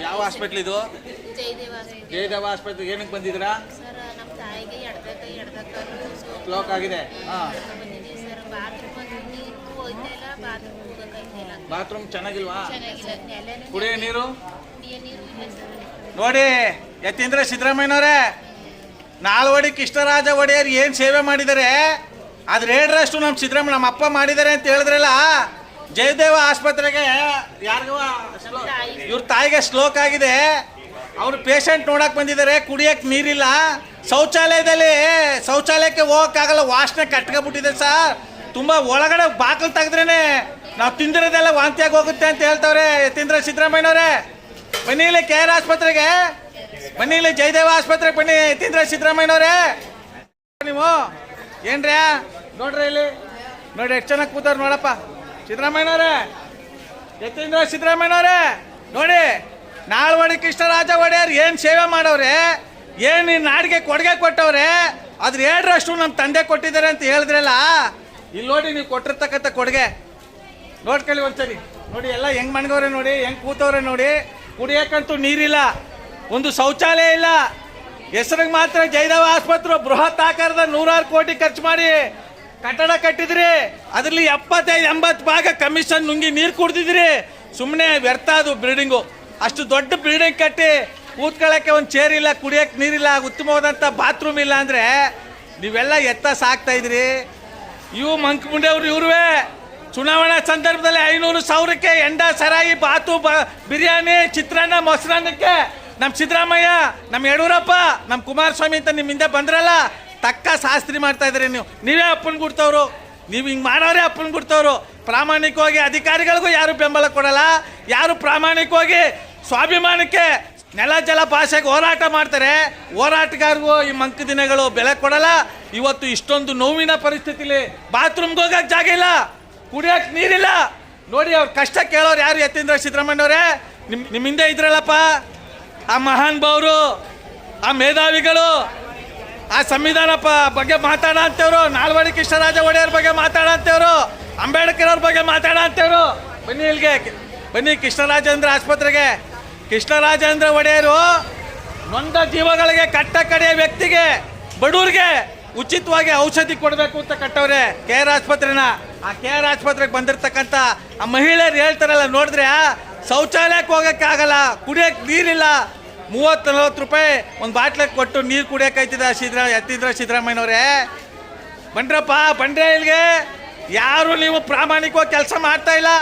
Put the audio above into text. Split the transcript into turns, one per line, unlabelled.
ಯಾವ ಹಾಸ್ಪಿಟ್ಲ್ ಇದು?
ಜಯದೇವ
ಜಯದೇವ ಆಸ್ಪತ್ರೆಗೆ ಏನಕ್ಕೆ ಬಂದಿದ್ದೀರಾ?
ಸರ್ ನಮ್ಮ ತಾಯಿಗೆ ಎಡದ
ಸ್ಟ್ರೋಕ್ ಆಗಿದೆ.
ಬಂದಿದ್ದೀವಿ ಸರ್. ಬಾತ್ರೂಮ್ ನೀರು ಹೋಗ್ತಾ ಇಲ್ಲ, ಬಾತ್ರೂಮ್ ಹೋಗಕ್ಕಾಗ್ತಾ ಇಲ್ಲ.
ಬಾತ್ರೂಮ್ ಚೆನ್ನಾಗಿಲ್ವಾ?
ಚೆನ್ನಾಗಿಲ್ಲ. ನೆಲೆನೂ
ಕುಡಿಯೋ ನೀರು
ಕುಡಿಯೋ ನೀರು ಇಲ್ಲ ಸರ್.
ನೋಡಿ, ಯತೀಂದ್ರ ಸಿದ್ದರಾಮಯ್ಯನವರೇ, ನಾಲ್ವಡಿ ಕೃಷ್ಣರಾಜ ಒಡೆಯರ್ ಏನು ಸೇವೆ ಮಾಡಿದ್ದಾರೆ ಅದ್ರ ಹೇಳ್ರಷ್ಟು ನಮ್ಮ ಸಿದ್ದರಾಮಯ್ಯ ನಮ್ಮ ಅಪ್ಪ ಮಾಡಿದ್ದಾರೆ ಅಂತ ಹೇಳಿದ್ರಲ್ಲ. ಜಯದೇವ ಆಸ್ಪತ್ರೆಗೆ ಯಾರಿಗೂ ಇವ್ರ ತಾಯಿಗೆ ಸ್ಟ್ರೋಕ್ ಆಗಿದೆ. ಅವ್ರು ಪೇಷಂಟ್ ನೋಡಕ್ ಬಂದಿದ್ದಾರೆ. ಕುಡಿಯಕ್ಕೆ ನೀರಿಲ್ಲ. ಶೌಚಾಲಯಕ್ಕೆ ಹೋಗಕ್ಕಾಗಲ್ಲ, ವಾಸನೆ ಕಟ್ಕೊಬಿಟ್ಟಿದೆ ಸರ್. ತುಂಬ ಒಳಗಡೆ ಬಾಕಲು ತೆಗೆದ್ರೇನೆ ನಾವು ತಿಂದಿರೋದೆಲ್ಲ ವಾಂತಿಯಾಗಿ ಹೋಗುತ್ತೆ ಅಂತ ಹೇಳ್ತವ್ರೆ ಯತೀಂದ್ರ ಸಿದ್ದರಾಮಯ್ಯನವರೇ. ಬನ್ನಿ ಇಲ್ಲಿ KR ಆಸ್ಪತ್ರೆಗೆ, ಬನ್ನಿ ಇಲ್ಲಿ ಜಯದೇವ ಆಸ್ಪತ್ರೆಗೆ ಬನ್ನಿ ಯತೀಂದ್ರ ಸಿದ್ದರಾಮಯ್ಯನವರೇ. ನೀವು ಏನ್ರಿ ನೋಡ್ರಿ ಇಲ್ಲಿ ನೋಡಿ ಎಷ್ಟು ಚೆನ್ನಾಗಿ ಕೂತಾರ ನೋಡಪ್ಪ ಸಿದ್ದರಾಮಯ್ಯನವರೇ, ಯತೀಂದ್ರ ಸಿದ್ದರಾಮಯ್ಯನವರೇ. ನೋಡಿ, ನಾಲ್ವಡಿ ಕೃಷ್ಣರಾಜ ಒಡೆಯರ್ ಏನು ಸೇವೆ ಮಾಡವ್ರೆ, ಏನು ಈ ನಾಡಿಗೆ ಕೊಡುಗೆ ಕೊಟ್ಟವ್ರೆ, ಅದ್ರ ಹೇಳ್ರಷ್ಟು ನಮ್ಮ ತಂದೆ ಕೊಟ್ಟಿದ್ದಾರೆ ಅಂತ ಹೇಳಿದ್ರಲ್ಲ. ಇಲ್ಲಿ ನೋಡಿ, ನೀವು ಕೊಟ್ಟಿರ್ತಕ್ಕಂಥ ಕೊಡುಗೆ ನೋಡ್ಕೊಳ್ಳಿ ಒಂದ್ಸರಿ. ನೋಡಿ ಎಲ್ಲ ಹೆಂಗ್ ಮಣ್ಗವ್ರೆ ನೋಡಿ, ಹೆಂಗ್ ಕೂತವ್ರೆ ನೋಡಿ. ಕುಡಿಯೋಕ್ಕಂತೂ ನೀರಿಲ್ಲ, ಒಂದು ಶೌಚಾಲಯ ಇಲ್ಲ. ಹೆಸರಿಗೆ ಮಾತ್ರ ಜಯದೇವ ಆಸ್ಪತ್ರೆ ಬೃಹತ್ ಆಕಾರದ 100 ಕೋಟಿ ಖರ್ಚು ಮಾಡಿ ಕಟ್ಟಡ ಕಟ್ಟಿದ್ರಿ. ಅದರಲ್ಲಿ 75-80 ಭಾಗ ಕಮಿಷನ್ ನುಂಗಿ ನೀರು ಕುಡ್ದಿದ್ರಿ. ಸುಮ್ಮನೆ ವ್ಯರ್ಥ ಅದು ಬಿಲ್ಡಿಂಗು. ಅಷ್ಟು ದೊಡ್ಡ ಬಿಲ್ಡಿಂಗ್ ಕಟ್ಟಿ ಕೂತ್ಕೊಳ್ಳೋಕ್ಕೆ ಒಂದು ಚೇರ್ ಇಲ್ಲ, ಕುಡಿಯೋಕ್ಕೆ ನೀರಿಲ್ಲ, ಉತ್ತಮವಾದಂಥ ಬಾತ್ರೂಮ್ ಇಲ್ಲ ಅಂದರೆ ನೀವೆಲ್ಲ ಎತ್ತ ಸಾಕ್ತಾ ಇದ್ರಿ. ಇವು ಮಂಕ್ ಮುಂಡೆಯವ್ರು ಇವ್ರುವೆ ಚುನಾವಣಾ ಸಂದರ್ಭದಲ್ಲಿ 500,000ಕ್ಕೆ ಎಂಡ ಸರಾಯಿ ಬಾತು ಬಿರಿಯಾನಿ ಚಿತ್ರಾನ್ನ ಮೊಸರನ್ನಕ್ಕೆ ನಮ್ಮ ಸಿದ್ದರಾಮಯ್ಯ, ನಮ್ಮ ಯಡಿಯೂರಪ್ಪ, ನಮ್ಮ ಕುಮಾರಸ್ವಾಮಿ ಅಂತ ನಿಮ್ಮ ಹಿಂದೆ ಬಂದ್ರಲ್ಲ, ತಕ್ಕ ಶಾಸ್ತ್ರಿ ಮಾಡ್ತಾ ಇದ್ರಿ ನೀವು. ನೀವೇ ಅಪ್ಪನ ಗುಡ್ತವ್ರು, ನೀವು ಹಿಂಗೆ ಮಾಡೋರೇ ಅಪ್ಪನ ಗುಡ್ತವ್ರು. ಪ್ರಾಮಾಣಿಕವಾಗಿ ಅಧಿಕಾರಿಗಳಿಗೂ ಯಾರು ಬೆಂಬಲ ಕೊಡಲ್ಲ, ಯಾರು ಪ್ರಾಮಾಣಿಕವಾಗಿ ಸ್ವಾಭಿಮಾನಕ್ಕೆ ನೆಲ ಜಲ ಭಾಷೆಗೆ ಹೋರಾಟ ಮಾಡ್ತಾರೆ. ಹೋರಾಟಗಾರರಿಗೂ ಈ ಮಂಕ ದಿನಗಳು ಬೆಲೆ ಕೊಡಲ್ಲ. ಇವತ್ತು ಇಷ್ಟೊಂದು ನೋವಿನ ಪರಿಸ್ಥಿತಿಲಿ ಬಾತ್ರೂಮ್ಗೆ ಹೋಗಕ್ಕೆ ಜಾಗ ಇಲ್ಲ, ಕುಡಿಯೋಕೆ ನೀರಿಲ್ಲ. ನೋಡಿ, ಅವ್ರ ಕಷ್ಟ ಕೇಳೋರು ಯಾರು? ಯತೀಂದ್ರ ಸಿದ್ದರಾಮಯ್ಯನವರೇ, ನಿಮ್ಮ ಹಿಂದೆ ಇದ್ರಲ್ಲಪ್ಪ ಆ ಮಹಾನ್ ಭಾವರು, ಆ ಮೇಧಾವಿಗಳು, ಆ ಸಂವಿಧಾನ ಬಗ್ಗೆ ಮಾತಾಡ ಅಂತವ್ರು, ನಾಲ್ವಡಿ ಕೃಷ್ಣರಾಜ ಒಡೆಯರ್ ಬಗ್ಗೆ ಮಾತಾಡ ಅಂತವ್ರು, ಅಂಬೇಡ್ಕರ್ ಅವ್ರ ಬಗ್ಗೆ ಮಾತಾಡ ಅಂತವ್ರು. ಬನ್ನಿ ಇಲ್ಲಿಗೆ, ಬನ್ನಿ ಕೃಷ್ಣರಾಜೇಂದ್ರ ಆಸ್ಪತ್ರೆಗೆ. ಕೃಷ್ಣರಾಜೇಂದ್ರ ಒಡೆಯರು ನೊಂದ ಜೀವಗಳಿಗೆ ಕಟ್ಟ ಕಡೆಯ ವ್ಯಕ್ತಿಗೆ, ಬಡವ್ರಿಗೆ ಉಚಿತವಾಗಿ ಔಷಧಿ ಕೊಡಬೇಕು ಅಂತ ಕಟ್ಟವ್ರೆ KR ಆಸ್ಪತ್ರೆನ. ಆ KR ಆಸ್ಪತ್ರೆಗೆ ಬಂದಿರ್ತಕ್ಕಂಥ ಆ ಮಹಿಳೆಯರು ಹೇಳ್ತಾರಲ್ಲ, ನೋಡಿದ್ರೆ ಶೌಚಾಲಯಕ್ಕೆ ಹೋಗೋಕ್ಕಾಗಲ್ಲ, ಕುಡಿಯೋಕ್ಕೆ ನೀರಿಲ್ಲ, 30-40 ರೂಪಾಯಿ ಒಂದು ಬಾಟ್ಲಿಗೆ ಕೊಟ್ಟು ನೀರು ಕುಡಿಯೋಕ್ಕಾಯ್ತದ ಯತೀಂದ್ರ ಸಿದ್ದರಾಮಯ್ಯನವರೇ. ಬನ್ರಪ್ಪ, ಬನ್ರಿ ಇಲ್ಲಿಗೆ. ಯಾರು ನೀವು ಪ್ರಾಮಾಣಿಕವಾಗಿ ಕೆಲಸ ಮಾಡ್ತಾ ಇಲ್ಲ.